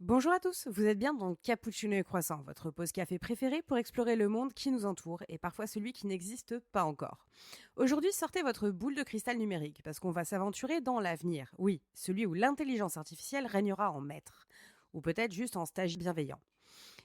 Bonjour à tous, vous êtes bien dans Cappuccino et Croissant, votre pause café préférée pour explorer le monde qui nous entoure et parfois celui qui n'existe pas encore. Aujourd'hui, sortez votre boule de cristal numérique parce qu'on va s'aventurer dans l'avenir. Oui, celui où l'intelligence artificielle régnera en maître. Ou peut-être juste en stage bienveillant.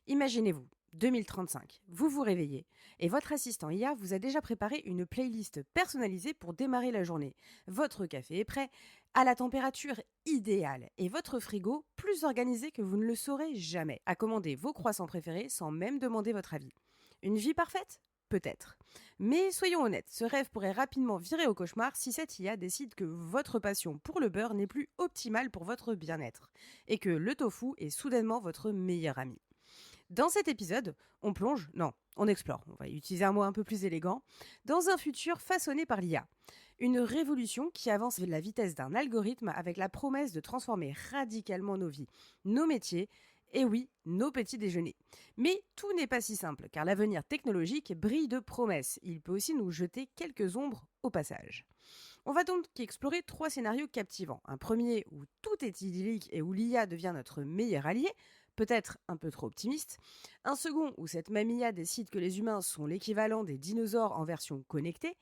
Imaginez-vous, 2035, vous vous réveillez et votre assistant IA vous a déjà préparé une playlist personnalisée pour démarrer la journée. Votre café est prêt, à la température idéale et votre frigo plus organisé que vous ne le saurez jamais. À commander vos croissants préférés sans même demander votre avis. Une vie parfaite? Peut-être. Mais soyons honnêtes, ce rêve pourrait rapidement virer au cauchemar si cette IA décide que votre passion pour le beurre n'est plus optimale pour votre bien-être et que le tofu est soudainement votre meilleur ami. Dans cet épisode, on plonge, non, on explore, on va utiliser un mot un peu plus élégant, dans un futur façonné par l'IA. Une révolution qui avance à la vitesse d'un algorithme avec la promesse de transformer radicalement nos vies, nos métiers et oui, nos petits déjeuners. Mais tout n'est pas si simple, car l'avenir technologique brille de promesses. Il peut aussi nous jeter quelques ombres au passage. On va donc explorer trois scénarios captivants. Un premier où tout est idyllique et où l'IA devient notre meilleur allié, peut-être un peu trop optimiste. Un second où cette même IA décide que les humains sont l'équivalent des dinosaures en version connectée.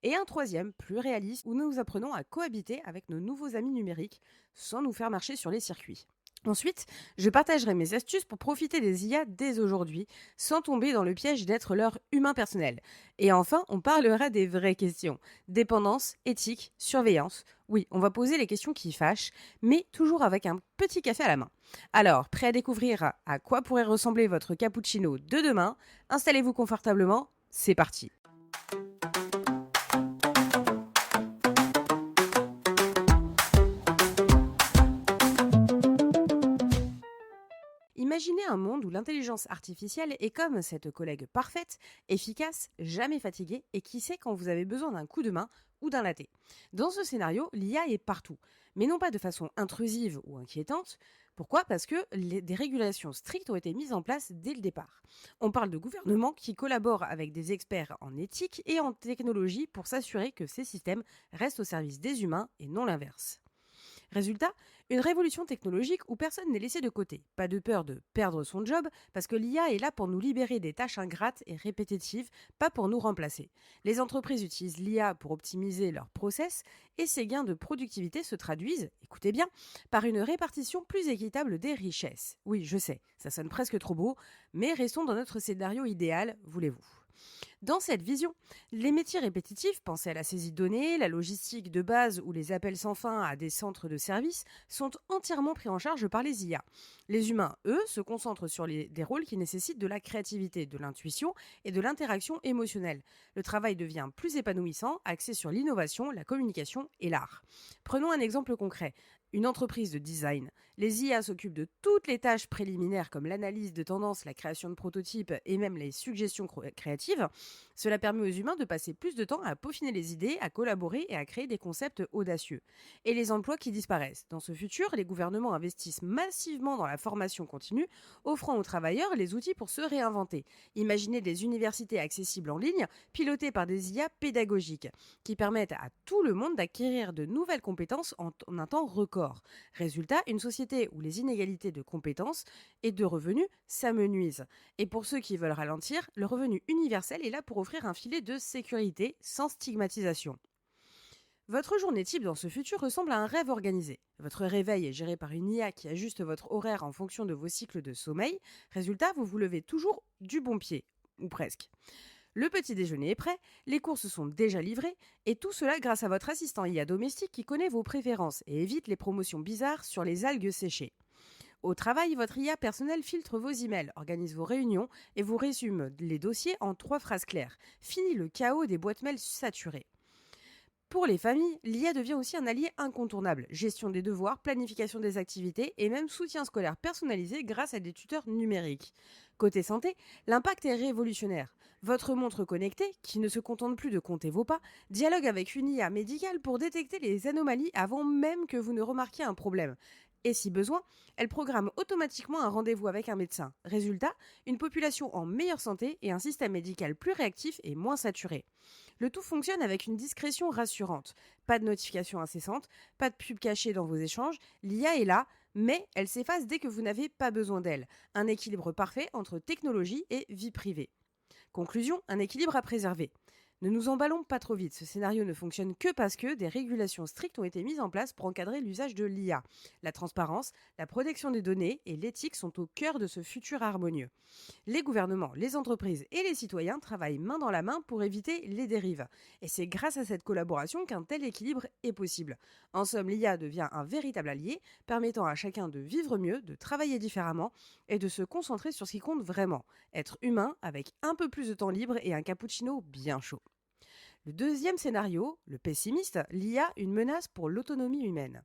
Et un troisième, plus réaliste, où nous apprenons à cohabiter avec nos nouveaux amis numériques sans nous faire marcher sur les circuits. Ensuite, je partagerai mes astuces pour profiter des IA dès aujourd'hui, sans tomber dans le piège d'être leur humain personnel. Et enfin, on parlera des vraies questions. Dépendance, éthique, surveillance. Oui, on va poser les questions qui fâchent, mais toujours avec un petit café à la main. Alors, prêt à découvrir à quoi pourrait ressembler votre cappuccino de demain? Installez-vous confortablement, c'est parti. Imaginez un monde où l'intelligence artificielle est comme cette collègue parfaite, efficace, jamais fatiguée et qui sait quand vous avez besoin d'un coup de main ou d'un latte. Dans ce scénario, l'IA est partout, mais non pas de façon intrusive ou inquiétante. Pourquoi? Parce que des régulations strictes ont été mises en place dès le départ. On parle de gouvernements qui collaborent avec des experts en éthique et en technologie pour s'assurer que ces systèmes restent au service des humains et non l'inverse. Résultat, une révolution technologique où personne n'est laissé de côté. Pas de peur de perdre son job, parce que l'IA est là pour nous libérer des tâches ingrates et répétitives, pas pour nous remplacer. Les entreprises utilisent l'IA pour optimiser leurs process, et ces gains de productivité se traduisent, écoutez bien, par une répartition plus équitable des richesses. Oui, je sais, ça sonne presque trop beau, mais restons dans notre scénario idéal, voulez-vous. Dans cette vision, les métiers répétitifs, pensez à la saisie de données, la logistique de base ou les appels sans fin à des centres de services, sont entièrement pris en charge par les IA. Les humains, eux, se concentrent sur des rôles qui nécessitent de la créativité, de l'intuition et de l'interaction émotionnelle. Le travail devient plus épanouissant, axé sur l'innovation, la communication et l'art. Prenons un exemple concret. Une entreprise de design. Les IA s'occupent de toutes les tâches préliminaires comme l'analyse de tendances, la création de prototypes et même les suggestions créatives. Cela permet aux humains de passer plus de temps à peaufiner les idées, à collaborer et à créer des concepts audacieux. Et les emplois qui disparaissent. Dans ce futur, les gouvernements investissent massivement dans la formation continue, offrant aux travailleurs les outils pour se réinventer. Imaginez des universités accessibles en ligne, pilotées par des IA pédagogiques, qui permettent à tout le monde d'acquérir de nouvelles compétences en un temps record. Résultat, une société où les inégalités de compétences et de revenus s'amenuisent. Et pour ceux qui veulent ralentir, le revenu universel est là pour offrir un filet de sécurité sans stigmatisation. Votre journée type dans ce futur ressemble à un rêve organisé. Votre réveil est géré par une IA qui ajuste votre horaire en fonction de vos cycles de sommeil. Résultat, vous vous levez toujours du bon pied, ou presque. Le petit déjeuner est prêt, les courses sont déjà livrées, et tout cela grâce à votre assistant IA domestique qui connaît vos préférences et évite les promotions bizarres sur les algues séchées. Au travail, votre IA personnel filtre vos emails, organise vos réunions et vous résume les dossiers en 3 phrases claires. Fini le chaos des boîtes mails saturées. Pour les familles, l'IA devient aussi un allié incontournable. Gestion des devoirs, planification des activités et même soutien scolaire personnalisé grâce à des tuteurs numériques. Côté santé, l'impact est révolutionnaire. Votre montre connectée, qui ne se contente plus de compter vos pas, dialogue avec une IA médicale pour détecter les anomalies avant même que vous ne remarquiez un problème. Et si besoin, elle programme automatiquement un rendez-vous avec un médecin. Résultat, une population en meilleure santé et un système médical plus réactif et moins saturé. Le tout fonctionne avec une discrétion rassurante. Pas de notifications incessantes, pas de pubs cachées dans vos échanges. L'IA est là, mais elle s'efface dès que vous n'avez pas besoin d'elle. Un équilibre parfait entre technologie et vie privée. Conclusion, un équilibre à préserver. Ne nous emballons pas trop vite, ce scénario ne fonctionne que parce que des régulations strictes ont été mises en place pour encadrer l'usage de l'IA. La transparence, la protection des données et l'éthique sont au cœur de ce futur harmonieux. Les gouvernements, les entreprises et les citoyens travaillent main dans la main pour éviter les dérives. Et c'est grâce à cette collaboration qu'un tel équilibre est possible. En somme, l'IA devient un véritable allié, permettant à chacun de vivre mieux, de travailler différemment et de se concentrer sur ce qui compte vraiment, être humain avec un peu plus de temps libre et un cappuccino bien chaud. Le deuxième scénario, le pessimiste, l'IA une menace pour l'autonomie humaine.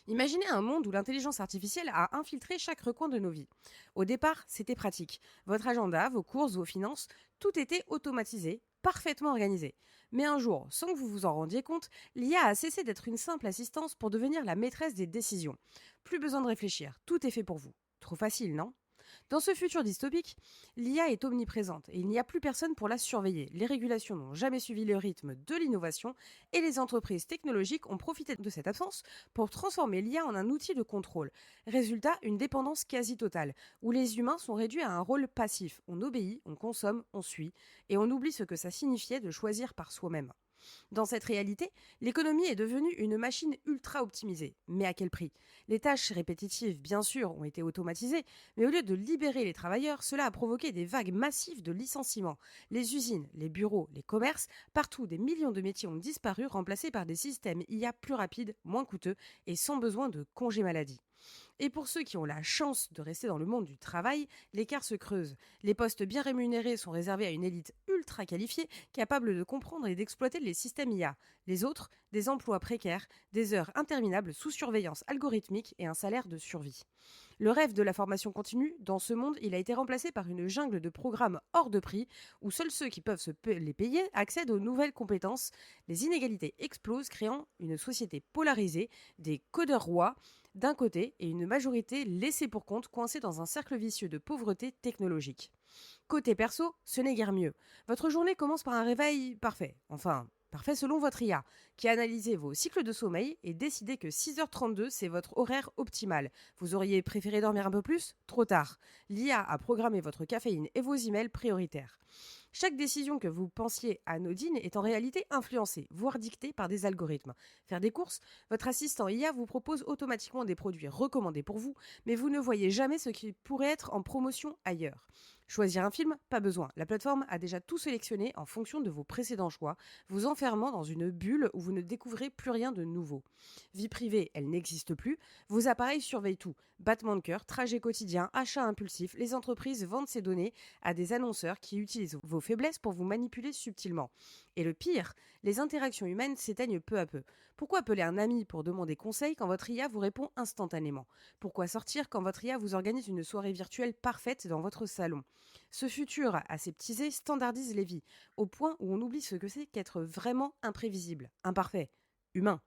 Imaginez un monde où l'intelligence artificielle a infiltré chaque recoin de nos vies. Au départ, c'était pratique. Votre agenda, vos courses, vos finances, tout était automatisé, parfaitement organisé. Mais un jour, sans que vous vous en rendiez compte, l'IA a cessé d'être une simple assistance pour devenir la maîtresse des décisions. Plus besoin de réfléchir, tout est fait pour vous. Trop facile, non ? Dans ce futur dystopique, l'IA est omniprésente et il n'y a plus personne pour la surveiller. Les régulations n'ont jamais suivi le rythme de l'innovation et les entreprises technologiques ont profité de cette absence pour transformer l'IA en un outil de contrôle. Résultat, une dépendance quasi totale, où les humains sont réduits à un rôle passif. On obéit, on consomme, on suit, et on oublie ce que ça signifiait de choisir par soi-même. Dans cette réalité, l'économie est devenue une machine ultra optimisée. Mais à quel prix ? Les tâches répétitives, bien sûr, ont été automatisées, mais au lieu de libérer les travailleurs, cela a provoqué des vagues massives de licenciements. Les usines, les bureaux, les commerces, partout des millions de métiers ont disparu, remplacés par des systèmes IA plus rapides, moins coûteux et sans besoin de congés maladie. Et pour ceux qui ont la chance de rester dans le monde du travail, l'écart se creuse. Les postes bien rémunérés sont réservés à une élite ultra qualifiée, capable de comprendre et d'exploiter les systèmes IA. Les autres, des emplois précaires, des heures interminables sous surveillance algorithmique et un salaire de survie. Le rêve de la formation continue, dans ce monde, il a été remplacé par une jungle de programmes hors de prix, où seuls ceux qui peuvent les payer accèdent aux nouvelles compétences. Les inégalités explosent, créant une société polarisée, des codeurs rois d'un côté et une majorité laissée pour compte coincée dans un cercle vicieux de pauvreté technologique. Côté perso, ce n'est guère mieux. Votre journée commence par un réveil parfait. Enfin, parfait selon votre IA, qui a analysé vos cycles de sommeil et décidé que 6h32 c'est votre horaire optimal. Vous auriez préféré dormir un peu plus ? Trop tard. L'IA a programmé votre caféine et vos emails prioritaires. Chaque décision que vous pensiez anodine est en réalité influencée, voire dictée par des algorithmes. Faire des courses, votre assistant IA vous propose automatiquement des produits recommandés pour vous, mais vous ne voyez jamais ce qui pourrait être en promotion ailleurs. Choisir un film, pas besoin. La plateforme a déjà tout sélectionné en fonction de vos précédents choix, vous enfermant dans une bulle où vous ne découvrez plus rien de nouveau. Vie privée, elle n'existe plus. Vos appareils surveillent tout. Battements de cœur, trajets quotidiens, achats impulsifs. Les entreprises vendent ces données à des annonceurs qui utilisent vos faiblesses pour vous manipuler subtilement. Et le pire, les interactions humaines s'éteignent peu à peu. Pourquoi appeler un ami pour demander conseil quand votre IA vous répond instantanément ? Pourquoi sortir quand votre IA vous organise une soirée virtuelle parfaite dans votre salon ? Ce futur aseptisé standardise les vies, au point où on oublie ce que c'est qu'être vraiment imprévisible, imparfait, humain.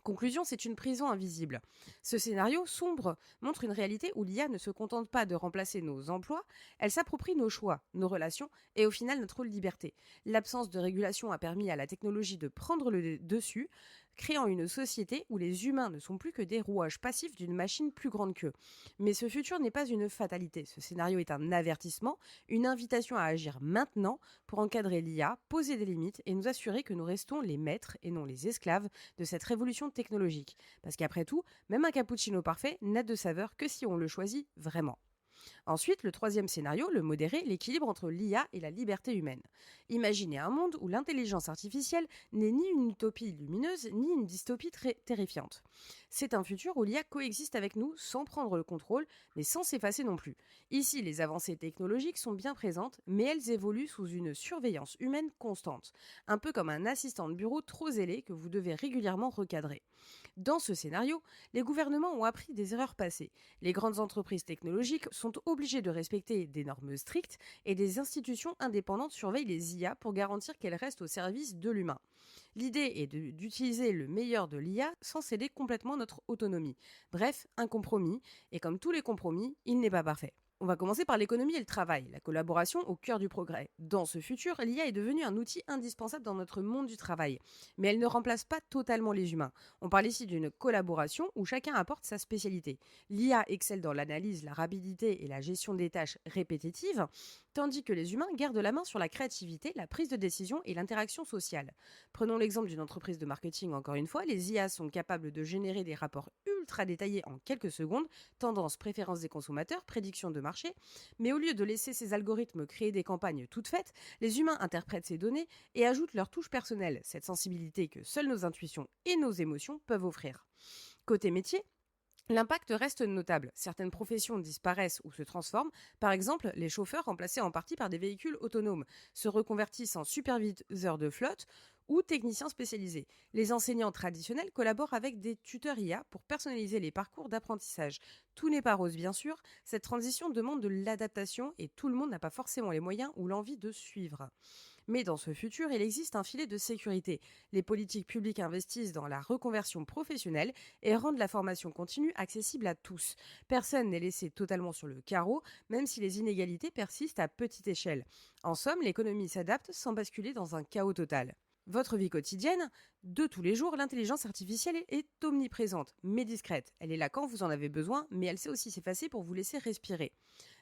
Conclusion, c'est une prison invisible. Ce scénario sombre montre une réalité où l'IA ne se contente pas de remplacer nos emplois, elle s'approprie nos choix, nos relations et au final notre liberté. L'absence de régulation a permis à la technologie de prendre le dessus, créant une société où les humains ne sont plus que des rouages passifs d'une machine plus grande qu'eux. Mais ce futur n'est pas une fatalité. Ce scénario est un avertissement, une invitation à agir maintenant pour encadrer l'IA, poser des limites et nous assurer que nous restons les maîtres et non les esclaves de cette révolution technologique. Parce qu'après tout, même un cappuccino parfait n'a de saveur que si on le choisit vraiment. Ensuite, le troisième scénario, le modéré, l'équilibre entre l'IA et la liberté humaine. Imaginez un monde où l'intelligence artificielle n'est ni une utopie lumineuse, ni une dystopie très terrifiante. C'est un futur où l'IA coexiste avec nous sans prendre le contrôle, mais sans s'effacer non plus. Ici, les avancées technologiques sont bien présentes, mais elles évoluent sous une surveillance humaine constante, un peu comme un assistant de bureau trop zélé que vous devez régulièrement recadrer. Dans ce scénario, les gouvernements ont appris des erreurs passées. Les grandes entreprises technologiques sont obligées de respecter des normes strictes et des institutions indépendantes surveillent les IA pour garantir qu'elles restent au service de l'humain. L'idée est d'utiliser le meilleur de l'IA sans céder complètement notre autonomie. Bref, un compromis, et comme tous les compromis, il n'est pas parfait. On va commencer par l'économie et le travail, la collaboration au cœur du progrès. Dans ce futur, l'IA est devenue un outil indispensable dans notre monde du travail. Mais elle ne remplace pas totalement les humains. On parle ici d'une collaboration où chacun apporte sa spécialité. L'IA excelle dans l'analyse, la rapidité et la gestion des tâches répétitives, tandis que les humains gardent la main sur la créativité, la prise de décision et l'interaction sociale. Prenons l'exemple d'une entreprise de marketing encore une fois, les IA sont capables de générer des rapports ultra détaillés en quelques secondes, tendances, préférences des consommateurs, prédictions de marché, mais au lieu de laisser ces algorithmes créer des campagnes toutes faites, les humains interprètent ces données et ajoutent leur touche personnelle, cette sensibilité que seules nos intuitions et nos émotions peuvent offrir. Côté métier, l'impact reste notable. Certaines professions disparaissent ou se transforment. Par exemple, les chauffeurs remplacés en partie par des véhicules autonomes se reconvertissent en superviseurs de flotte ou techniciens spécialisés. Les enseignants traditionnels collaborent avec des tuteurs IA pour personnaliser les parcours d'apprentissage. Tout n'est pas rose, bien sûr. Cette transition demande de l'adaptation et tout le monde n'a pas forcément les moyens ou l'envie de suivre. Mais dans ce futur, il existe un filet de sécurité. Les politiques publiques investissent dans la reconversion professionnelle et rendent la formation continue accessible à tous. Personne n'est laissé totalement sur le carreau, même si les inégalités persistent à petite échelle. En somme, l'économie s'adapte sans basculer dans un chaos total. Votre vie quotidienne, de tous les jours, l'intelligence artificielle est omniprésente, mais discrète. Elle est là quand vous en avez besoin, mais elle sait aussi s'effacer pour vous laisser respirer.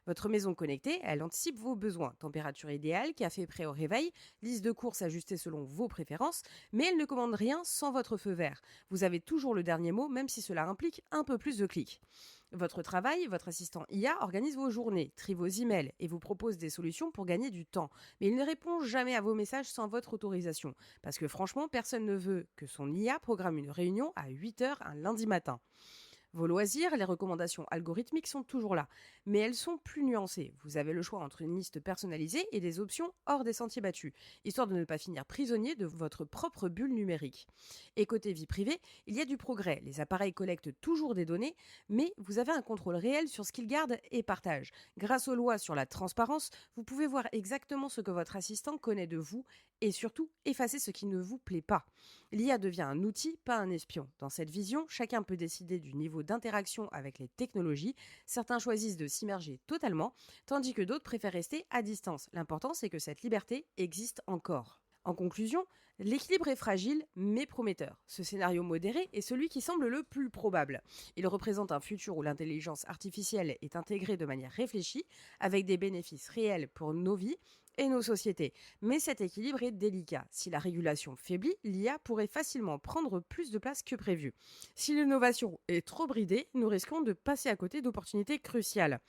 Votre maison connectée, elle anticipe vos besoins. Température idéale, café prêt au réveil, liste de courses ajustée selon vos préférences, mais elle ne commande rien sans votre feu vert. Vous avez toujours le dernier mot, même si cela implique un peu plus de clics. Votre travail, votre assistant IA organise vos journées, trie vos emails et vous propose des solutions pour gagner du temps. Mais il ne répond jamais à vos messages sans votre autorisation. Parce que franchement, personne ne veut que son IA programme une réunion à 8 h un lundi matin. Vos loisirs, les recommandations algorithmiques sont toujours là, mais elles sont plus nuancées. Vous avez le choix entre une liste personnalisée et des options hors des sentiers battus, histoire de ne pas finir prisonnier de votre propre bulle numérique. Et côté vie privée, il y a du progrès. Les appareils collectent toujours des données, mais vous avez un contrôle réel sur ce qu'ils gardent et partagent. Grâce aux lois sur la transparence, vous pouvez voir exactement ce que votre assistant connaît de vous et surtout effacer ce qui ne vous plaît pas. L'IA devient un outil, pas un espion. Dans cette vision, chacun peut décider du niveau d'interaction avec les technologies. Certains choisissent de s'immerger totalement, tandis que d'autres préfèrent rester à distance. L'important, c'est que cette liberté existe encore. En conclusion, l'équilibre est fragile mais prometteur. Ce scénario modéré est celui qui semble le plus probable. Il représente un futur où l'intelligence artificielle est intégrée de manière réfléchie, avec des bénéfices réels pour nos vies et nos sociétés. Mais cet équilibre est délicat. Si la régulation faiblit, l'IA pourrait facilement prendre plus de place que prévu. Si l'innovation est trop bridée, nous risquons de passer à côté d'opportunités cruciales.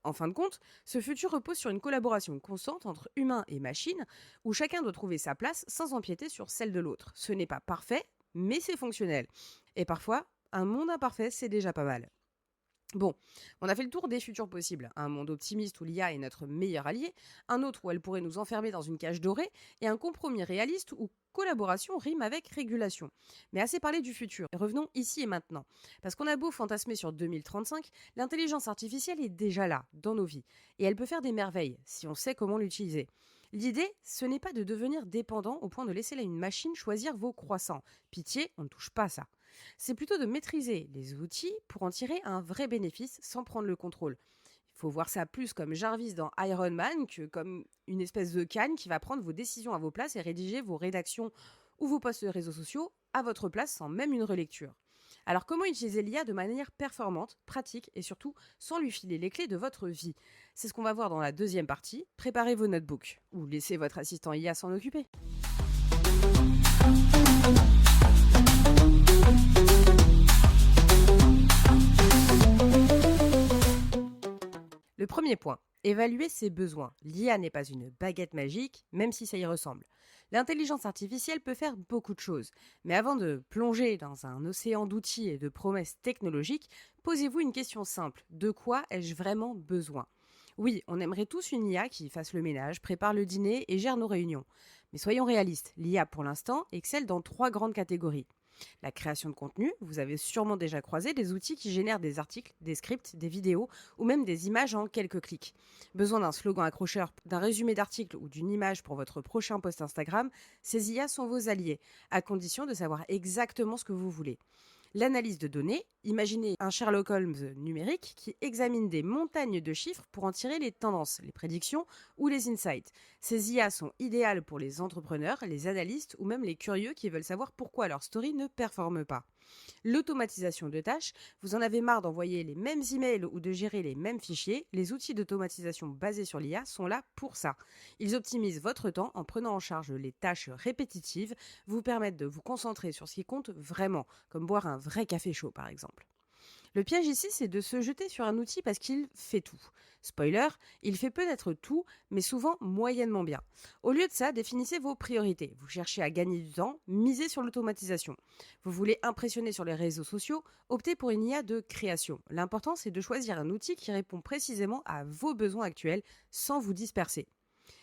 En fin de compte, ce futur repose sur une collaboration constante entre humains et machines, où chacun doit trouver sa place sans empiéter sur celle de l'autre. Ce n'est pas parfait, mais c'est fonctionnel. Et parfois, un monde imparfait, c'est déjà pas mal. Bon, on a fait le tour des futurs possibles. Un monde optimiste où l'IA est notre meilleur allié, un autre où elle pourrait nous enfermer dans une cage dorée, et un compromis réaliste où collaboration rime avec régulation. Mais assez parlé du futur. Revenons ici et maintenant. Parce qu'on a beau fantasmer sur 2035, l'intelligence artificielle est déjà là, dans nos vies. Et elle peut faire des merveilles, si on sait comment l'utiliser. L'idée, ce n'est pas de devenir dépendant au point de laisser là une machine choisir vos croissants. Pitié, on ne touche pas à ça. C'est plutôt de maîtriser les outils pour en tirer un vrai bénéfice sans prendre le contrôle. Il faut voir ça plus comme Jarvis dans Iron Man que comme une espèce de canne qui va prendre vos décisions à vos places et rédiger vos rédactions ou vos posts de réseaux sociaux à votre place sans même une relecture. Alors comment utiliser l'IA de manière performante, pratique et surtout sans lui filer les clés de votre vie? C'est ce qu'on va voir dans la deuxième partie. Préparez vos notebooks ou laissez votre assistant IA s'en occuper. Le premier point, évaluer ses besoins. L'IA n'est pas une baguette magique, même si ça y ressemble. L'intelligence artificielle peut faire beaucoup de choses, mais avant de plonger dans un océan d'outils et de promesses technologiques, posez-vous une question simple. De quoi ai-je vraiment besoin? Oui, on aimerait tous une IA qui fasse le ménage, prépare le dîner et gère nos réunions. Mais soyons réalistes, l'IA pour l'instant excelle dans 3 grandes catégories. La création de contenu, vous avez sûrement déjà croisé des outils qui génèrent des articles, des scripts, des vidéos ou même des images en quelques clics. Besoin d'un slogan accrocheur, d'un résumé d'article ou d'une image pour votre prochain post Instagram, ces IA sont vos alliés, à condition de savoir exactement ce que vous voulez. L'analyse de données, imaginez un Sherlock Holmes numérique qui examine des montagnes de chiffres pour en tirer les tendances, les prédictions ou les insights. Ces IA sont idéales pour les entrepreneurs, les analystes ou même les curieux qui veulent savoir pourquoi leur story ne performe pas. L'automatisation de tâches, vous en avez marre d'envoyer les mêmes emails ou de gérer les mêmes fichiers, les outils d'automatisation basés sur l'IA sont là pour ça. Ils optimisent votre temps en prenant en charge les tâches répétitives, vous permettent de vous concentrer sur ce qui compte vraiment, comme boire un vrai café chaud par exemple. Le piège ici, c'est de se jeter sur un outil parce qu'il fait tout. Spoiler, il fait peut-être tout, mais souvent moyennement bien. Au lieu de ça, définissez vos priorités. Vous cherchez à gagner du temps, misez sur l'automatisation. Vous voulez impressionner sur les réseaux sociaux, optez pour une IA de création. L'important, c'est de choisir un outil qui répond précisément à vos besoins actuels sans vous disperser.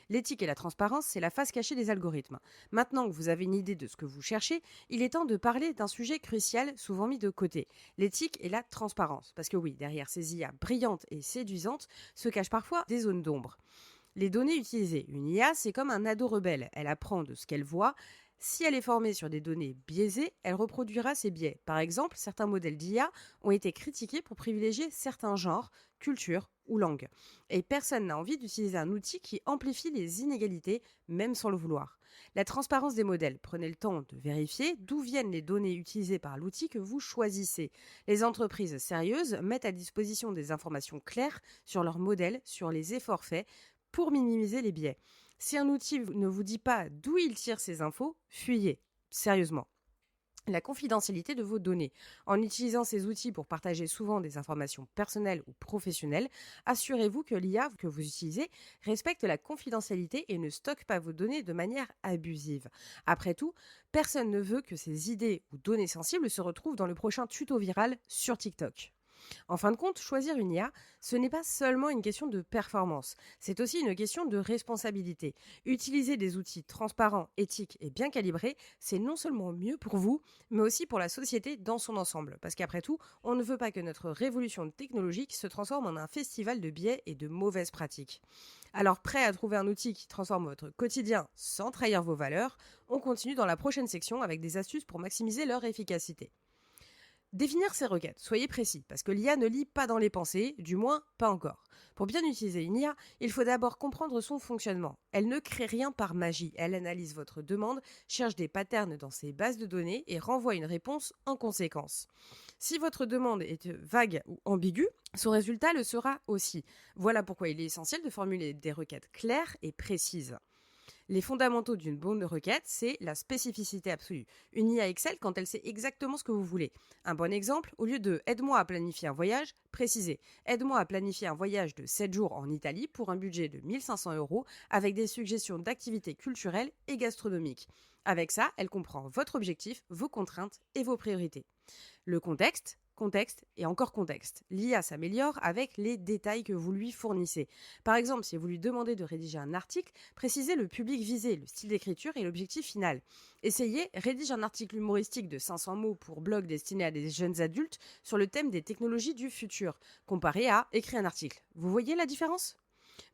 L'éthique et la transparence, c'est la face cachée des algorithmes. Maintenant que vous avez une idée de ce que vous cherchez, il est temps de parler d'un sujet crucial souvent mis de côté, l'éthique et la transparence. Parce que oui, derrière ces IA brillantes et séduisantes se cachent parfois des zones d'ombre. Les données utilisées. Une IA, c'est comme un ado rebelle. Elle apprend de ce qu'elle voit. Si elle est formée sur des données biaisées, elle reproduira ces biais. Par exemple, certains modèles d'IA ont été critiqués pour privilégier certains genres, cultures ou langues. Et personne n'a envie d'utiliser un outil qui amplifie les inégalités, même sans le vouloir. La transparence des modèles. Prenez le temps de vérifier d'où viennent les données utilisées par l'outil que vous choisissez. Les entreprises sérieuses mettent à disposition des informations claires sur leurs modèles, sur les efforts faits, pour minimiser les biais. Si un outil ne vous dit pas d'où il tire ses infos, fuyez. Sérieusement. La confidentialité de vos données. En utilisant ces outils pour partager souvent des informations personnelles ou professionnelles, assurez-vous que l'IA que vous utilisez respecte la confidentialité et ne stocke pas vos données de manière abusive. Après tout, personne ne veut que ces idées ou données sensibles se retrouvent dans le prochain tuto viral sur TikTok. En fin de compte, choisir une IA, ce n'est pas seulement une question de performance, c'est aussi une question de responsabilité. Utiliser des outils transparents, éthiques et bien calibrés, c'est non seulement mieux pour vous, mais aussi pour la société dans son ensemble. Parce qu'après tout, on ne veut pas que notre révolution technologique se transforme en un festival de biais et de mauvaises pratiques. Alors, prêt à trouver un outil qui transforme votre quotidien sans trahir vos valeurs, on continue dans la prochaine section avec des astuces pour maximiser leur efficacité. Définir ses requêtes, soyez précis, parce que l'IA ne lit pas dans les pensées, du moins pas encore. Pour bien utiliser une IA, il faut d'abord comprendre son fonctionnement. Elle ne crée rien par magie, elle analyse votre demande, cherche des patterns dans ses bases de données et renvoie une réponse en conséquence. Si votre demande est vague ou ambiguë, son résultat le sera aussi. Voilà pourquoi il est essentiel de formuler des requêtes claires et précises. Les fondamentaux d'une bonne requête, c'est la spécificité absolue. Une IA excelle quand elle sait exactement ce que vous voulez. Un bon exemple, au lieu de aide-moi à planifier un voyage, précisez aide-moi à planifier un voyage de 7 jours en Italie pour un budget de 1500 € avec des suggestions d'activités culturelles et gastronomiques. Avec ça, elle comprend votre objectif, vos contraintes et vos priorités. Le contexte et encore contexte. L'IA s'améliore avec les détails que vous lui fournissez. Par exemple, si vous lui demandez de rédiger un article, précisez le public visé, le style d'écriture et l'objectif final. Essayez, rédige un article humoristique de 500 mots pour blog destiné à des jeunes adultes sur le thème des technologies du futur, comparé à écrire un article. Vous voyez la différence ?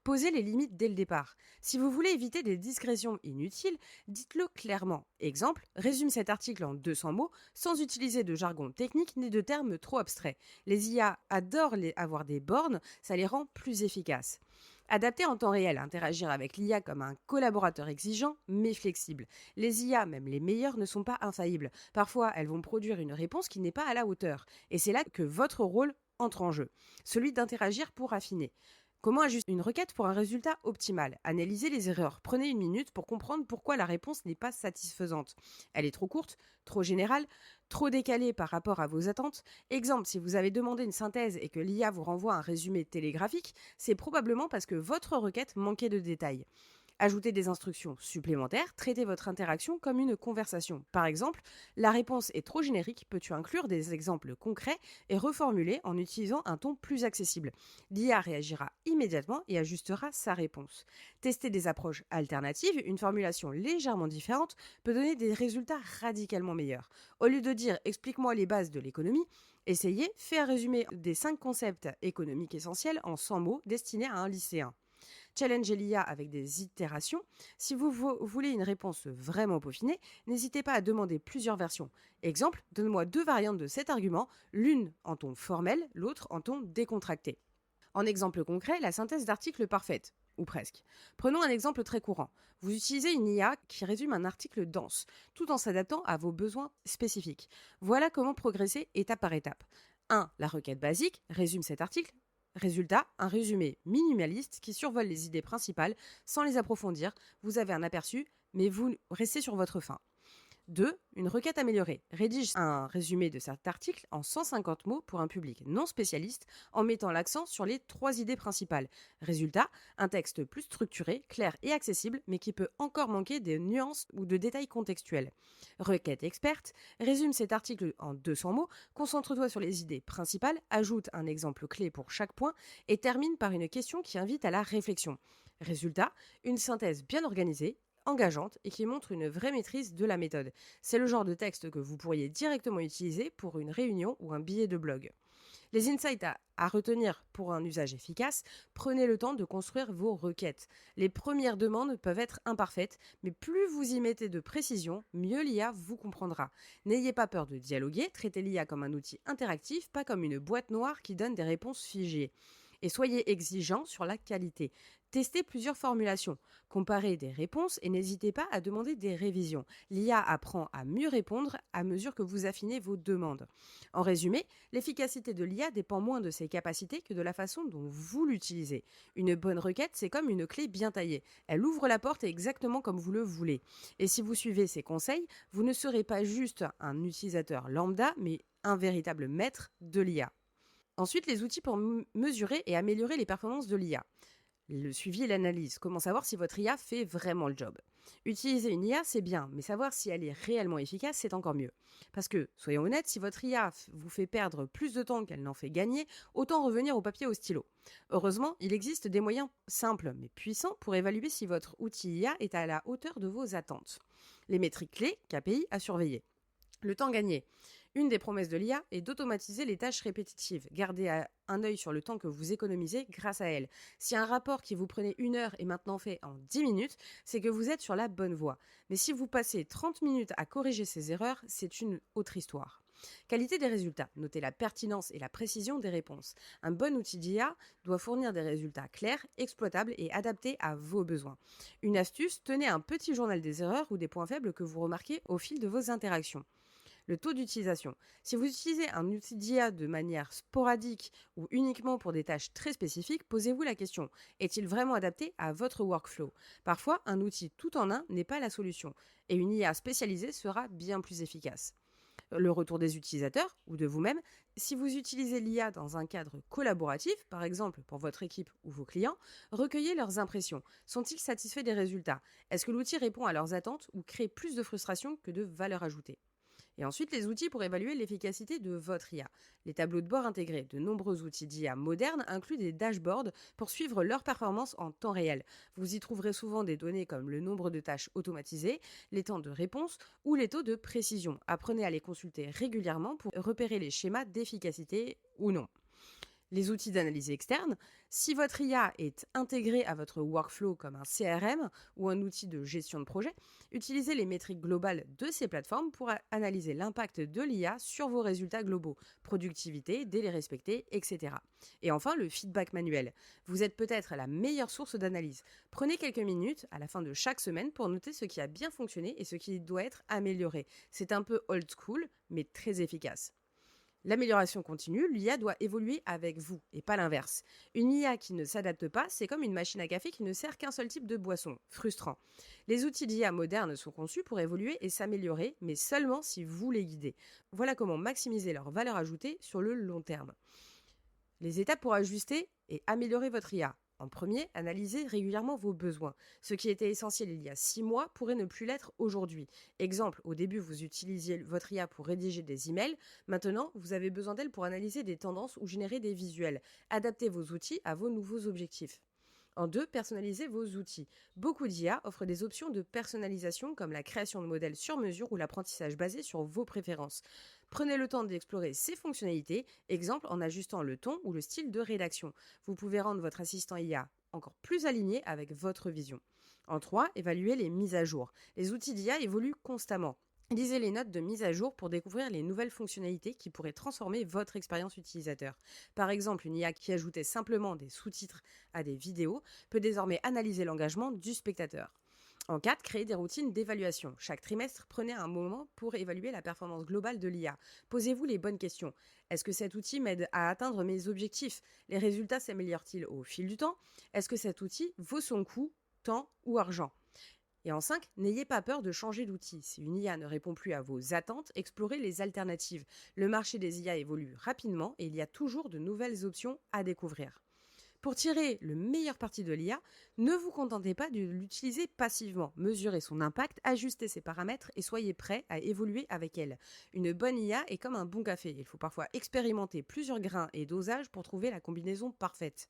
Posez les limites dès le départ. Si vous voulez éviter des digressions inutiles, dites-le clairement. Exemple, résume cet article en 200 mots sans utiliser de jargon technique ni de termes trop abstraits. Les IA adorent avoir des bornes, ça les rend plus efficaces. Adapter en temps réel, interagir avec l'IA comme un collaborateur exigeant mais flexible. Les IA, même les meilleures, ne sont pas infaillibles. Parfois, elles vont produire une réponse qui n'est pas à la hauteur. Et c'est là que votre rôle entre en jeu, celui d'interagir pour affiner. Comment ajuster une requête pour un résultat optimal ? Analysez les erreurs. Prenez une minute pour comprendre pourquoi la réponse n'est pas satisfaisante. Elle est trop courte, trop générale, trop décalée par rapport à vos attentes. Exemple, si vous avez demandé une synthèse et que l'IA vous renvoie un résumé télégraphique, c'est probablement parce que votre requête manquait de détails. Ajoutez des instructions supplémentaires, traitez votre interaction comme une conversation. Par exemple, la réponse est trop générique, peux-tu inclure des exemples concrets et reformuler en utilisant un ton plus accessible. L'IA réagira immédiatement et ajustera sa réponse. Tester des approches alternatives, une formulation légèrement différente peut donner des résultats radicalement meilleurs. Au lieu de dire explique-moi les bases de l'économie, essayez, fais un résumé des 5 concepts économiques essentiels en 100 mots destinés à un lycéen. Challengez l'IA avec des itérations. Si vous voulez une réponse vraiment peaufinée, n'hésitez pas à demander plusieurs versions. Exemple, donne-moi 2 variantes de cet argument, l'une en ton formel, l'autre en ton décontracté. En exemple concret, la synthèse d'articles parfaite, ou presque. Prenons un exemple très courant. Vous utilisez une IA qui résume un article dense, tout en s'adaptant à vos besoins spécifiques. Voilà comment progresser étape par étape. 1. La requête basique résume cet article. Résultat, un résumé minimaliste qui survole les idées principales sans les approfondir. Vous avez un aperçu, mais vous restez sur votre faim. 2. Une requête améliorée. Rédige un résumé de cet article en 150 mots pour un public non spécialiste en mettant l'accent sur les 3 idées principales. Résultat, un texte plus structuré, clair et accessible, mais qui peut encore manquer des nuances ou de détails contextuels. Requête experte. Résume cet article en 200 mots, concentre-toi sur les idées principales, ajoute un exemple clé pour chaque point et termine par une question qui invite à la réflexion. Résultat, une synthèse bien organisée, engageante et qui montre une vraie maîtrise de la méthode. C'est le genre de texte que vous pourriez directement utiliser pour une réunion ou un billet de blog. Les insights à retenir pour un usage efficace, prenez le temps de construire vos requêtes. Les premières demandes peuvent être imparfaites, mais plus vous y mettez de précision, mieux l'IA vous comprendra. N'ayez pas peur de dialoguer, traitez l'IA comme un outil interactif, pas comme une boîte noire qui donne des réponses figées. Et soyez exigeants sur la qualité. Testez plusieurs formulations, comparez des réponses et n'hésitez pas à demander des révisions. L'IA apprend à mieux répondre à mesure que vous affinez vos demandes. En résumé, l'efficacité de l'IA dépend moins de ses capacités que de la façon dont vous l'utilisez. Une bonne requête, c'est comme une clé bien taillée. Elle ouvre la porte exactement comme vous le voulez. Et si vous suivez ses conseils, vous ne serez pas juste un utilisateur lambda, mais un véritable maître de l'IA. Ensuite, les outils pour mesurer et améliorer les performances de l'IA. Le suivi et l'analyse. Comment savoir si votre IA fait vraiment le job. Utiliser une IA, c'est bien, mais savoir si elle est réellement efficace, c'est encore mieux. Parce que, soyons honnêtes, si votre IA vous fait perdre plus de temps qu'elle n'en fait gagner, autant revenir au papier ou au stylo. Heureusement, il existe des moyens simples mais puissants pour évaluer si votre outil IA est à la hauteur de vos attentes. Les métriques clés, KPI, à surveiller. Le temps gagné. Une des promesses de l'IA est d'automatiser les tâches répétitives. Gardez un œil sur le temps que vous économisez grâce à elle. Si un rapport qui vous prenait 1 heure est maintenant fait en 10 minutes, c'est que vous êtes sur la bonne voie. Mais si vous passez 30 minutes à corriger ces erreurs, c'est une autre histoire. Qualité des résultats. Notez la pertinence et la précision des réponses. Un bon outil d'IA doit fournir des résultats clairs, exploitables et adaptés à vos besoins. Une astuce, tenez un petit journal des erreurs ou des points faibles que vous remarquez au fil de vos interactions. Le taux d'utilisation. Si vous utilisez un outil d'IA de manière sporadique ou uniquement pour des tâches très spécifiques, posez-vous la question, est-il vraiment adapté à votre workflow? Parfois, un outil tout en un n'est pas la solution et une IA spécialisée sera bien plus efficace. Le retour des utilisateurs ou de vous-même. Si vous utilisez l'IA dans un cadre collaboratif, par exemple pour votre équipe ou vos clients, recueillez leurs impressions. Sont-ils satisfaits des résultats? Est-ce que l'outil répond à leurs attentes ou crée plus de frustration que de valeur ajoutée? Et ensuite, les outils pour évaluer l'efficacité de votre IA. Les tableaux de bord intégrés. De nombreux outils d'IA modernes incluent des dashboards pour suivre leur performance en temps réel. Vous y trouverez souvent des données comme le nombre de tâches automatisées, les temps de réponse ou les taux de précision. Apprenez à les consulter régulièrement pour repérer les schémas d'efficacité ou non. Les outils d'analyse externe. Si votre IA est intégrée à votre workflow comme un CRM ou un outil de gestion de projet, utilisez les métriques globales de ces plateformes pour analyser l'impact de l'IA sur vos résultats globaux, productivité, délais respectés, etc. Et enfin, le feedback manuel. Vous êtes peut-être la meilleure source d'analyse. Prenez quelques minutes à la fin de chaque semaine pour noter ce qui a bien fonctionné et ce qui doit être amélioré. C'est un peu old school, mais très efficace. L'amélioration continue, l'IA doit évoluer avec vous et pas l'inverse. Une IA qui ne s'adapte pas, c'est comme une machine à café qui ne sert qu'un seul type de boisson. Frustrant. Les outils d'IA modernes sont conçus pour évoluer et s'améliorer, mais seulement si vous les guidez. Voilà comment maximiser leur valeur ajoutée sur le long terme. Les étapes pour ajuster et améliorer votre IA. En premier, analysez régulièrement vos besoins. Ce qui était essentiel il y a 6 mois pourrait ne plus l'être aujourd'hui. Exemple, au début, vous utilisiez votre IA pour rédiger des emails. Maintenant, vous avez besoin d'elle pour analyser des tendances ou générer des visuels. Adaptez vos outils à vos nouveaux objectifs. En deux, personnalisez vos outils. Beaucoup d'IA offrent des options de personnalisation comme la création de modèles sur mesure ou l'apprentissage basé sur vos préférences. Prenez le temps d'explorer ces fonctionnalités, exemple en ajustant le ton ou le style de rédaction. Vous pouvez rendre votre assistant IA encore plus aligné avec votre vision. En 3, évaluez les mises à jour. Les outils d'IA évoluent constamment. Lisez les notes de mise à jour pour découvrir les nouvelles fonctionnalités qui pourraient transformer votre expérience utilisateur. Par exemple, une IA qui ajoutait simplement des sous-titres à des vidéos peut désormais analyser l'engagement du spectateur. En 4, créez des routines d'évaluation. Chaque trimestre, prenez un moment pour évaluer la performance globale de l'IA. Posez-vous les bonnes questions. Est-ce que cet outil m'aide à atteindre mes objectifs? Les résultats s'améliorent-ils au fil du temps? Est-ce que cet outil vaut son coût, temps ou argent? Et en 5, n'ayez pas peur de changer d'outil. Si une IA ne répond plus à vos attentes, explorez les alternatives. Le marché des IA évolue rapidement et il y a toujours de nouvelles options à découvrir. Pour tirer le meilleur parti de l'IA, ne vous contentez pas de l'utiliser passivement. Mesurez son impact, ajustez ses paramètres et soyez prêt à évoluer avec elle. Une bonne IA est comme un bon café. Il faut parfois expérimenter plusieurs grains et dosages pour trouver la combinaison parfaite.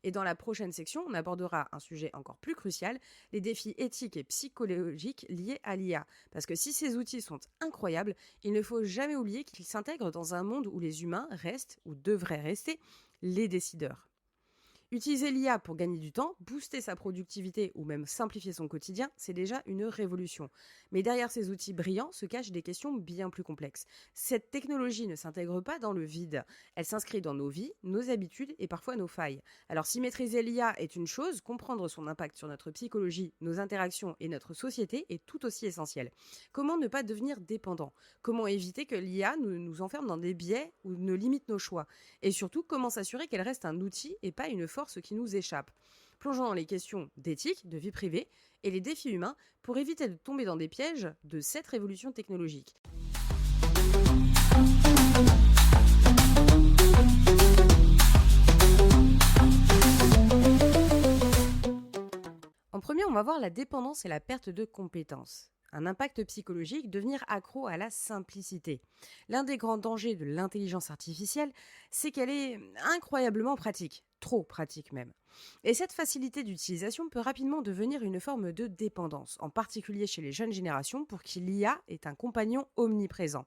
Et dans la prochaine section, on abordera un sujet encore plus crucial, les défis éthiques et psychologiques liés à l'IA. Parce que si ces outils sont incroyables, il ne faut jamais oublier qu'ils s'intègrent dans un monde où les humains restent, ou devraient rester, les décideurs. Utiliser l'IA pour gagner du temps, booster sa productivité ou même simplifier son quotidien, c'est déjà une révolution. Mais derrière ces outils brillants se cachent des questions bien plus complexes. Cette technologie ne s'intègre pas dans le vide. Elle s'inscrit dans nos vies, nos habitudes et parfois nos failles. Alors si maîtriser l'IA est une chose, comprendre son impact sur notre psychologie, nos interactions et notre société est tout aussi essentiel. Comment ne pas devenir dépendant? Comment éviter que l'IA nous enferme dans des biais ou ne limite nos choix? Et surtout, comment s'assurer qu'elle reste un outil et pas une force qui nous échappe? Plongeons dans les questions d'éthique, de vie privée et les défis humains pour éviter de tomber dans des pièges de cette révolution technologique. En premier, on va voir la dépendance et la perte de compétences. Un impact psychologique, devenir accro à la simplicité. L'un des grands dangers de l'intelligence artificielle, c'est qu'elle est incroyablement pratique, trop pratique même. Et cette facilité d'utilisation peut rapidement devenir une forme de dépendance, en particulier chez les jeunes générations pour qui l'IA est un compagnon omniprésent.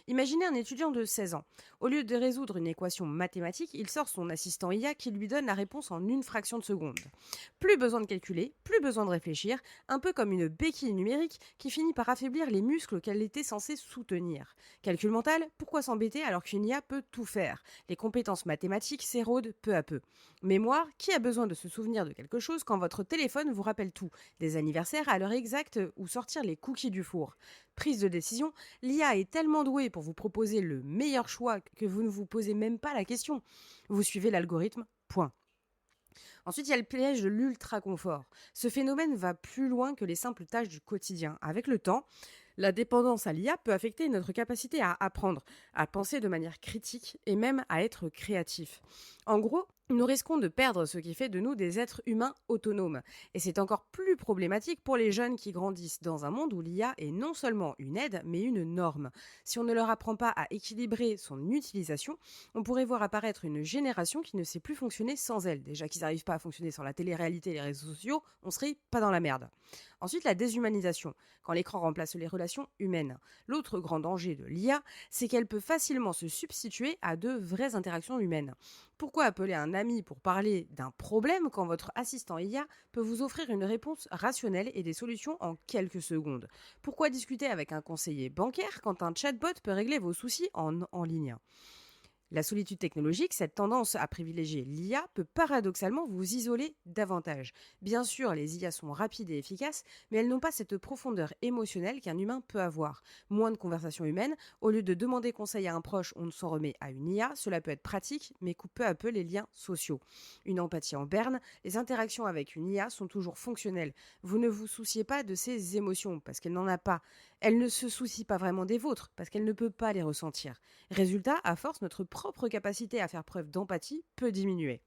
Imaginez un étudiant de 16 ans. Au lieu de résoudre une équation mathématique, il sort son assistant IA qui lui donne la réponse en une fraction de seconde. Plus besoin de calculer, plus besoin de réfléchir, un peu comme une béquille numérique qui finit par affaiblir les muscles qu'elle était censée soutenir. Calcul mental, pourquoi s'embêter alors qu'une IA peut tout faire? Les compétences mathématiques s'érodent peu à peu. Mémoire, qui a besoin de se souvenir de quelque chose quand votre téléphone vous rappelle tout? Des anniversaires à l'heure exacte ou sortir les cookies du four? Prise de décision, l'IA est tellement douée pour vous proposer le meilleur choix que vous ne vous posez même pas la question. Vous suivez l'algorithme, point. Ensuite, il y a le piège de l'ultra-confort. Ce phénomène va plus loin que les simples tâches du quotidien. Avec le temps, la dépendance à l'IA peut affecter notre capacité à apprendre, à penser de manière critique et même à être créatif. En gros, nous risquons de perdre ce qui fait de nous des êtres humains autonomes. Et c'est encore plus problématique pour les jeunes qui grandissent dans un monde où l'IA est non seulement une aide, mais une norme. Si on ne leur apprend pas à équilibrer son utilisation, on pourrait voir apparaître une génération qui ne sait plus fonctionner sans elle. Déjà qu'ils n'arrivent pas à fonctionner sans la télé-réalité et les réseaux sociaux, on serait pas dans la merde. Ensuite, la déshumanisation, quand l'écran remplace les relations humaines. L'autre grand danger de l'IA, c'est qu'elle peut facilement se substituer à de vraies interactions humaines. Pourquoi appeler un ami pour parler d'un problème quand votre assistant IA peut vous offrir une réponse rationnelle et des solutions en quelques secondes? Pourquoi discuter avec un conseiller bancaire quand un chatbot peut régler vos soucis en ligne? La solitude technologique, cette tendance à privilégier l'IA, peut paradoxalement vous isoler davantage. Bien sûr, les IA sont rapides et efficaces, mais elles n'ont pas cette profondeur émotionnelle qu'un humain peut avoir. Moins de conversations humaines, au lieu de demander conseil à un proche, on s'en remet à une IA, cela peut être pratique, mais coupe peu à peu les liens sociaux. Une empathie en berne, les interactions avec une IA sont toujours fonctionnelles. Vous ne vous souciez pas de ses émotions, parce qu'elle n'en a pas. Elle ne se soucie pas vraiment des vôtres, parce qu'elle ne peut pas les ressentir. Résultat, à force, notre propre capacité à faire preuve d'empathie peut diminuer.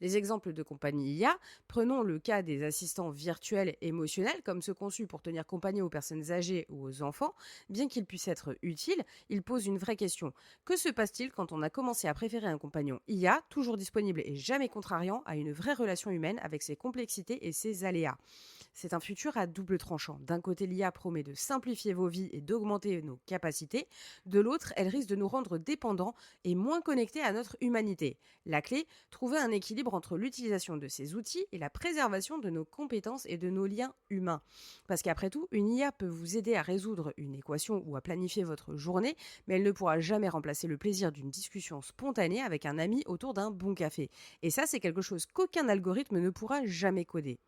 Les exemples de compagnie IA, prenons le cas des assistants virtuels émotionnels, comme ceux conçus pour tenir compagnie aux personnes âgées ou aux enfants, bien qu'ils puissent être utiles, ils posent une vraie question. Que se passe-t-il quand on a commencé à préférer un compagnon IA, toujours disponible et jamais contrariant, à une vraie relation humaine avec ses complexités et ses aléas? C'est un futur à double tranchant. D'un côté, l'IA promet de simplifier vos vies et d'augmenter nos capacités. De l'autre, elle risque de nous rendre dépendants et moins connectés à notre humanité. La clé, trouver un équilibre entre l'utilisation de ces outils et la préservation de nos compétences et de nos liens humains. Parce qu'après tout, une IA peut vous aider à résoudre une équation ou à planifier votre journée, mais elle ne pourra jamais remplacer le plaisir d'une discussion spontanée avec un ami autour d'un bon café. Et ça, c'est quelque chose qu'aucun algorithme ne pourra jamais coder.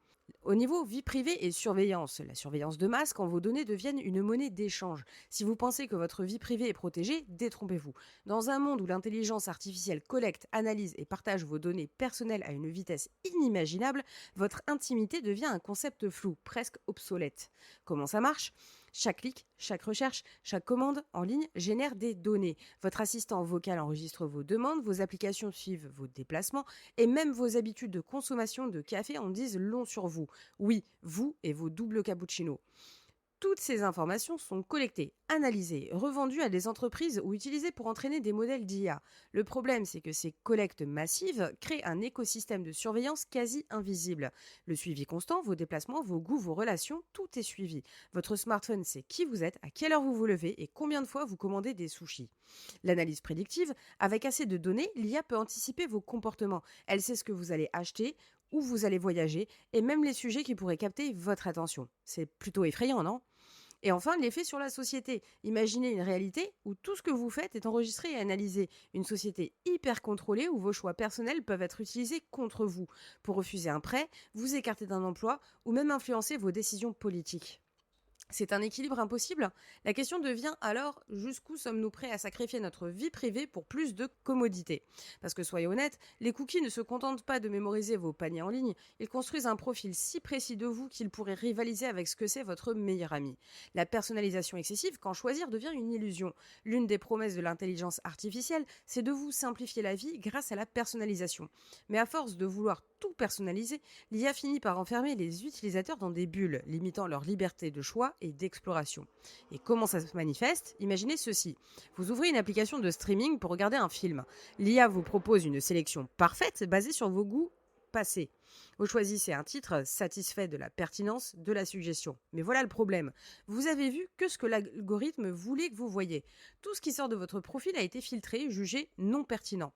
Au niveau vie privée et surveillance, la surveillance de masse quand vos données deviennent une monnaie d'échange. Si vous pensez que votre vie privée est protégée, détrompez-vous. Dans un monde où l'intelligence artificielle collecte, analyse et partage vos données personnelles à une vitesse inimaginable, votre intimité devient un concept flou, presque obsolète. Comment ça marche ? Chaque clic, chaque recherche, chaque commande en ligne génère des données. Votre assistant vocal enregistre vos demandes, vos applications suivent vos déplacements et même vos habitudes de consommation de café en disent long sur vous. Oui, vous et vos doubles cappuccinos. Toutes ces informations sont collectées, analysées, revendues à des entreprises ou utilisées pour entraîner des modèles d'IA. Le problème, c'est que ces collectes massives créent un écosystème de surveillance quasi invisible. Le suivi constant, vos déplacements, vos goûts, vos relations, tout est suivi. Votre smartphone sait qui vous êtes, à quelle heure vous vous levez et combien de fois vous commandez des sushis. L'analyse prédictive, avec assez de données, l'IA peut anticiper vos comportements. Elle sait ce que vous allez acheter, où vous allez voyager et même les sujets qui pourraient capter votre attention. C'est plutôt effrayant, non ? Et enfin, l'effet sur la société. Imaginez une réalité où tout ce que vous faites est enregistré et analysé. Une société hyper contrôlée où vos choix personnels peuvent être utilisés contre vous pour refuser un prêt, vous écarter d'un emploi ou même influencer vos décisions politiques. C'est un équilibre impossible. La question devient alors jusqu'où sommes-nous prêts à sacrifier notre vie privée pour plus de commodité ? Parce que soyons honnêtes, les cookies ne se contentent pas de mémoriser vos paniers en ligne, ils construisent un profil si précis de vous qu'ils pourraient rivaliser avec ce que c'est votre meilleur ami. La personnalisation excessive, quand choisir, devient une illusion. L'une des promesses de l'intelligence artificielle, c'est de vous simplifier la vie grâce à la personnalisation. Mais à force de vouloir tout personnaliser, l'IA finit par enfermer les utilisateurs dans des bulles, limitant leur liberté de choix et d'exploration. Et comment ça se manifeste ? Imaginez ceci. Vous ouvrez une application de streaming pour regarder un film. L'IA vous propose une sélection parfaite basée sur vos goûts passés. Vous choisissez un titre satisfait de la pertinence de la suggestion. Mais voilà le problème. Vous avez vu que ce que l'algorithme voulait que vous voyiez. Tout ce qui sort de votre profil a été filtré, jugé non pertinent.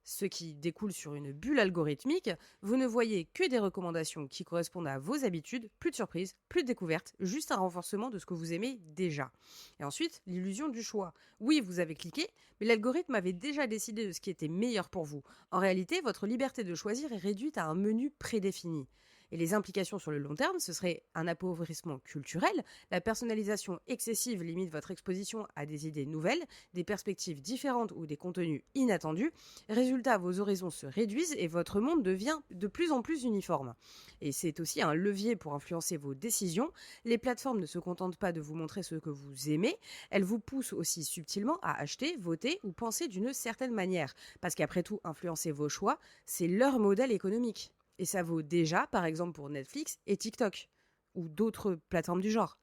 Ce qui découle sur une bulle algorithmique, vous ne voyez que des recommandations qui correspondent à vos habitudes, plus de surprises, plus de découvertes, juste un renforcement de ce que vous aimez déjà. Et ensuite, l'illusion du choix. Oui, vous avez cliqué, mais l'algorithme avait déjà décidé de ce qui était meilleur pour vous. En réalité, votre liberté de choisir est réduite à un menu prédéfini. Et les implications sur le long terme, ce serait un appauvrissement culturel. La personnalisation excessive limite votre exposition à des idées nouvelles, des perspectives différentes ou des contenus inattendus. Résultat, vos horizons se réduisent et votre monde devient de plus en plus uniforme. Et c'est aussi un levier pour influencer vos décisions. Les plateformes ne se contentent pas de vous montrer ce que vous aimez, elles vous poussent aussi subtilement à acheter, voter ou penser d'une certaine manière. Parce qu'après tout, influencer vos choix, c'est leur modèle économique. Et ça vaut déjà, par exemple, pour Netflix et TikTok, ou d'autres plateformes du genre.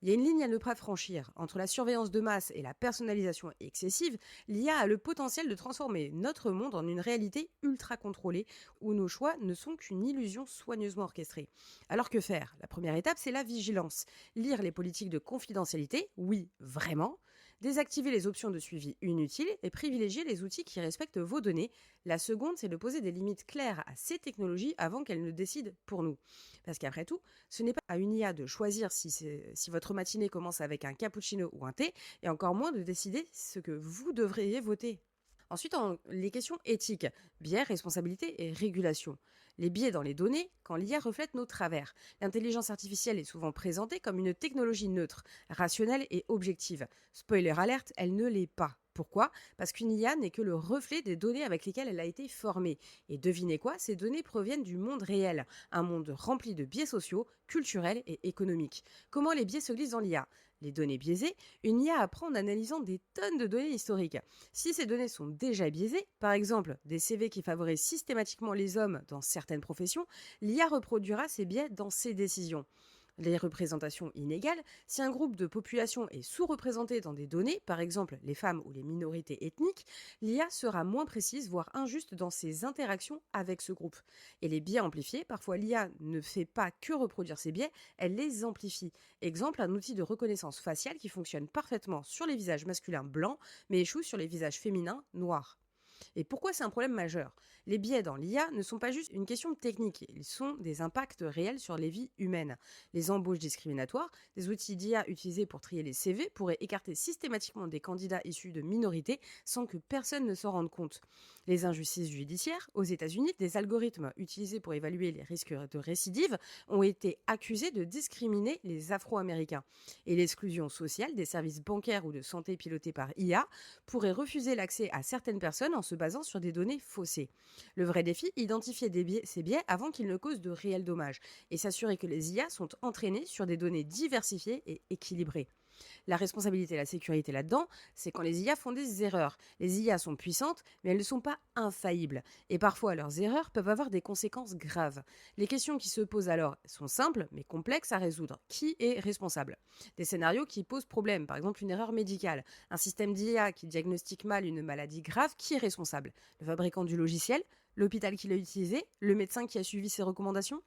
Il y a une ligne à ne pas franchir. Entre la surveillance de masse et la personnalisation excessive, l'IA a le potentiel de transformer notre monde en une réalité ultra contrôlée, où nos choix ne sont qu'une illusion soigneusement orchestrée. Alors que faire ? La première étape, c'est la vigilance. Lire les politiques de confidentialité, oui, vraiment. Désactiver les options de suivi inutiles et privilégier les outils qui respectent vos données. La seconde, c'est de poser des limites claires à ces technologies avant qu'elles ne décident pour nous. Parce qu'après tout, ce n'est pas à une IA de choisir si votre matinée commence avec un cappuccino ou un thé, et encore moins de décider ce que vous devriez voter. Ensuite, les questions éthiques, biais, responsabilité et régulation. Les biais dans les données, quand l'IA reflète nos travers. L'intelligence artificielle est souvent présentée comme une technologie neutre, rationnelle et objective. Spoiler alerte, elle ne l'est pas. Pourquoi ? Parce qu'une IA n'est que le reflet des données avec lesquelles elle a été formée. Et devinez quoi ? Ces données proviennent du monde réel, un monde rempli de biais sociaux, culturels et économiques. Comment les biais se glissent dans l'IA ? Les données biaisées, une IA apprend en analysant des tonnes de données historiques. Si ces données sont déjà biaisées, par exemple des CV qui favorisent systématiquement les hommes dans certaines professions, l'IA reproduira ces biais dans ses décisions. Les représentations inégales, si un groupe de population est sous-représenté dans des données, par exemple les femmes ou les minorités ethniques, l'IA sera moins précise, voire injuste dans ses interactions avec ce groupe. Et les biais amplifiés, parfois l'IA ne fait pas que reproduire ces biais, elle les amplifie. Exemple, un outil de reconnaissance faciale qui fonctionne parfaitement sur les visages masculins blancs, mais échoue sur les visages féminins noirs. Et pourquoi c'est un problème majeur? Les biais dans l'IA ne sont pas juste une question technique, ils sont des impacts réels sur les vies humaines. Les embauches discriminatoires, des outils d'IA utilisés pour trier les CV pourraient écarter systématiquement des candidats issus de minorités sans que personne ne s'en rende compte. Les injustices judiciaires, aux États-Unis, des algorithmes utilisés pour évaluer les risques de récidive ont été accusés de discriminer les Afro-Américains. Et l'exclusion sociale des services bancaires ou de santé pilotés par IA pourrait refuser l'accès à certaines personnes en se basant sur des données faussées. Le vrai défi, identifier ces biais avant qu'ils ne causent de réels dommages et s'assurer que les IA sont entraînées sur des données diversifiées et équilibrées. La responsabilité et la sécurité là-dedans, c'est quand les IA font des erreurs. Les IA sont puissantes, mais elles ne sont pas infaillibles. Et parfois, leurs erreurs peuvent avoir des conséquences graves. Les questions qui se posent alors sont simples, mais complexes à résoudre. Qui est responsable? Des scénarios qui posent problème, par exemple une erreur médicale. Un système d'IA qui diagnostique mal une maladie grave, qui est responsable? Le fabricant du logiciel? L'hôpital qui l'a utilisé? Le médecin qui a suivi ses recommandations?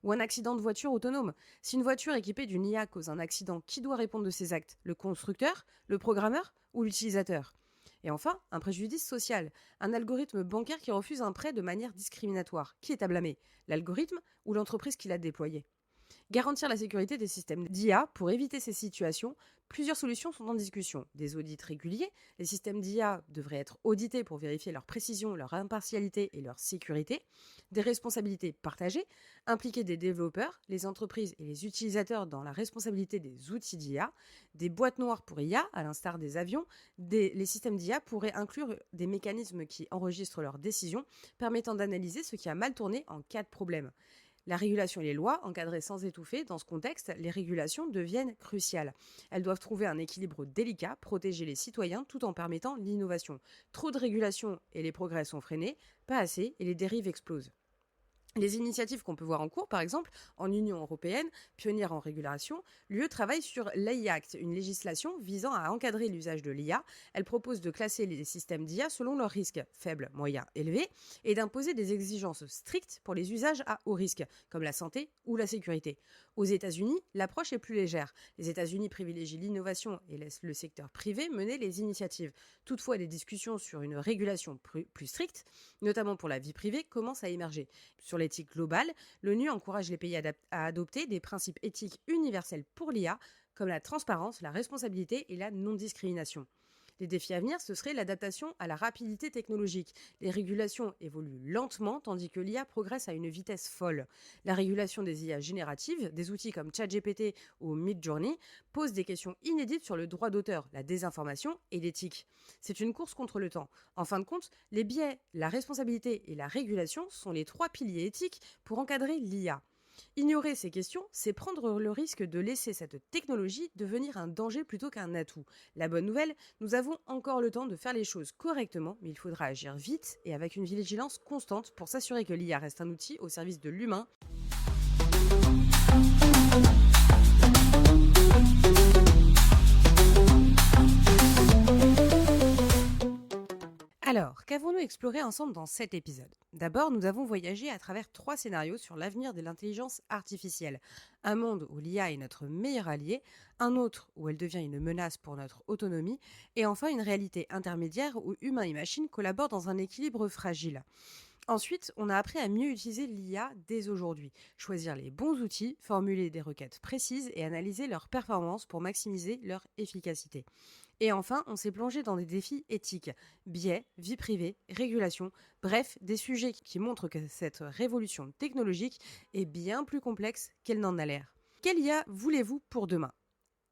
Ou un accident de voiture autonome. Si une voiture équipée d'une IA cause un accident, qui doit répondre de ses actes? Le constructeur, le programmeur ou l'utilisateur? Et enfin, un préjudice social. Un algorithme bancaire qui refuse un prêt de manière discriminatoire. Qui est à blâmer? L'algorithme ou l'entreprise qui l'a déployé? Garantir la sécurité des systèmes d'IA pour éviter ces situations, plusieurs solutions sont en discussion. Des audits réguliers, les systèmes d'IA devraient être audités pour vérifier leur précision, leur impartialité et leur sécurité. Des responsabilités partagées, impliquer des développeurs, les entreprises et les utilisateurs dans la responsabilité des outils d'IA. Des boîtes noires pour IA, à l'instar des avions. Les systèmes d'IA pourraient inclure des mécanismes qui enregistrent leurs décisions, permettant d'analyser ce qui a mal tourné en cas de problème. La régulation et les lois, encadrées sans étouffer, dans ce contexte, les régulations deviennent cruciales. Elles doivent trouver un équilibre délicat, protéger les citoyens tout en permettant l'innovation. Trop de régulation et les progrès sont freinés, pas assez et les dérives explosent. Les initiatives qu'on peut voir en cours, par exemple, en Union européenne, pionnière en régulation, l'UE travaille sur l'AI Act, une législation visant à encadrer l'usage de l'IA. Elle propose de classer les systèmes d'IA selon leurs risques, faibles, moyens, élevés, et d'imposer des exigences strictes pour les usages à haut risque, comme la santé ou la sécurité. Aux États-Unis, l'approche est plus légère. Les États-Unis privilégient l'innovation et laissent le secteur privé mener les initiatives. Toutefois, des discussions sur une régulation plus stricte, notamment pour la vie privée, commencent à émerger. Sur l'éthique globale, l'ONU encourage les pays à adopter des principes éthiques universels pour l'IA, comme la transparence, la responsabilité et la non-discrimination. Les défis à venir, ce serait l'adaptation à la rapidité technologique. Les régulations évoluent lentement, tandis que l'IA progresse à une vitesse folle. La régulation des IA génératives, des outils comme ChatGPT ou Midjourney, pose des questions inédites sur le droit d'auteur, la désinformation et l'éthique. C'est une course contre le temps. En fin de compte, les biais, la responsabilité et la régulation sont les trois piliers éthiques pour encadrer l'IA. Ignorer ces questions, c'est prendre le risque de laisser cette technologie devenir un danger plutôt qu'un atout. La bonne nouvelle, nous avons encore le temps de faire les choses correctement, mais il faudra agir vite et avec une vigilance constante pour s'assurer que l'IA reste un outil au service de l'humain. Alors, qu'avons-nous exploré ensemble dans cet épisode? D'abord, nous avons voyagé à travers 3 scénarios sur l'avenir de l'intelligence artificielle. Un monde où l'IA est notre meilleur allié, un autre où elle devient une menace pour notre autonomie, et enfin une réalité intermédiaire où humains et machines collaborent dans un équilibre fragile. Ensuite, on a appris à mieux utiliser l'IA dès aujourd'hui, choisir les bons outils, formuler des requêtes précises et analyser leurs performances pour maximiser leur efficacité. Et enfin, on s'est plongé dans des défis éthiques, biais, vie privée, régulation, bref, des sujets qui montrent que cette révolution technologique est bien plus complexe qu'elle n'en a l'air. Quelle IA voulez-vous pour demain?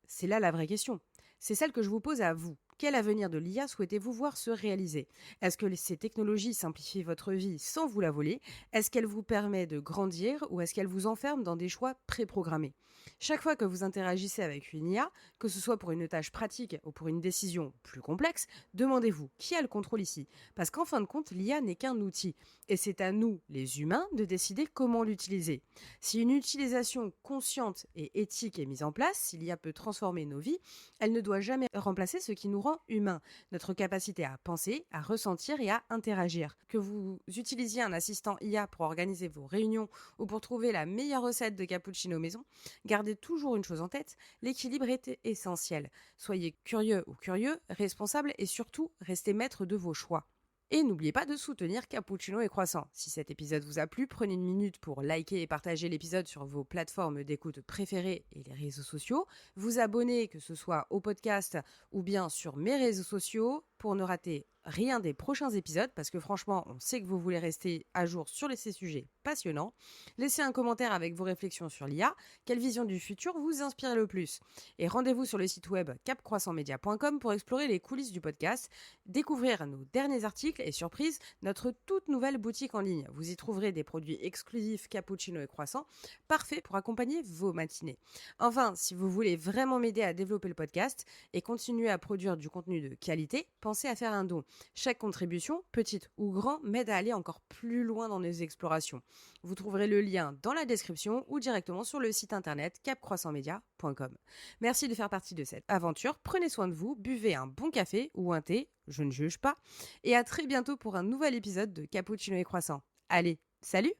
C'est là la vraie question. C'est celle que je vous pose à vous. quel avenir de l'IA souhaitez-vous voir se réaliser? Est-ce que ces technologies simplifient votre vie sans vous la voler? Est-ce qu'elles vous permettent de grandir ou est-ce qu'elles vous enferment dans des choix préprogrammés? Chaque fois que vous interagissez avec une IA, que ce soit pour une tâche pratique ou pour une décision plus complexe, demandez-vous qui a le contrôle ici. Parce qu'en fin de compte, l'IA n'est qu'un outil et c'est à nous, les humains, de décider comment l'utiliser. Si une utilisation consciente et éthique est mise en place, si l'IA peut transformer nos vies, elle ne doit jamais remplacer ce qui nous rend humains, notre capacité à penser, à ressentir et à interagir. Que vous utilisiez un assistant IA pour organiser vos réunions ou pour trouver la meilleure recette de cappuccino maison, gardez toujours une chose en tête, l'équilibre est essentiel. Soyez curieux ou curieux, responsable et surtout, restez maître de vos choix. Et n'oubliez pas de soutenir Cappuccino et Croissant. Si cet épisode vous a plu, prenez une minute pour liker et partager l'épisode sur vos plateformes d'écoute préférées et les réseaux sociaux. Vous abonner, que ce soit au podcast ou bien sur mes réseaux sociaux, pour ne rater rien des prochains épisodes, parce que franchement, on sait que vous voulez rester à jour sur ces sujets passionnants. Laissez un commentaire avec vos réflexions sur l'IA. Quelle vision du futur vous inspire le plus? Et rendez-vous sur le site web capcroissantmedia.com pour explorer les coulisses du podcast, découvrir nos derniers articles et surprise, notre toute nouvelle boutique en ligne. Vous y trouverez des produits exclusifs Cappuccino et Croissant, parfaits pour accompagner vos matinées. Enfin, si vous voulez vraiment m'aider à développer le podcast et continuer à produire du contenu de qualité, pensez à faire un don. Chaque contribution, petite ou grande, m'aide à aller encore plus loin dans nos explorations. Vous trouverez le lien dans la description ou directement sur le site internet capcroissantmedia.com. Merci de faire partie de cette aventure. Prenez soin de vous, buvez un bon café ou un thé, je ne juge pas. Et à très bientôt pour un nouvel épisode de Cappuccino et Croissant. Allez, salut!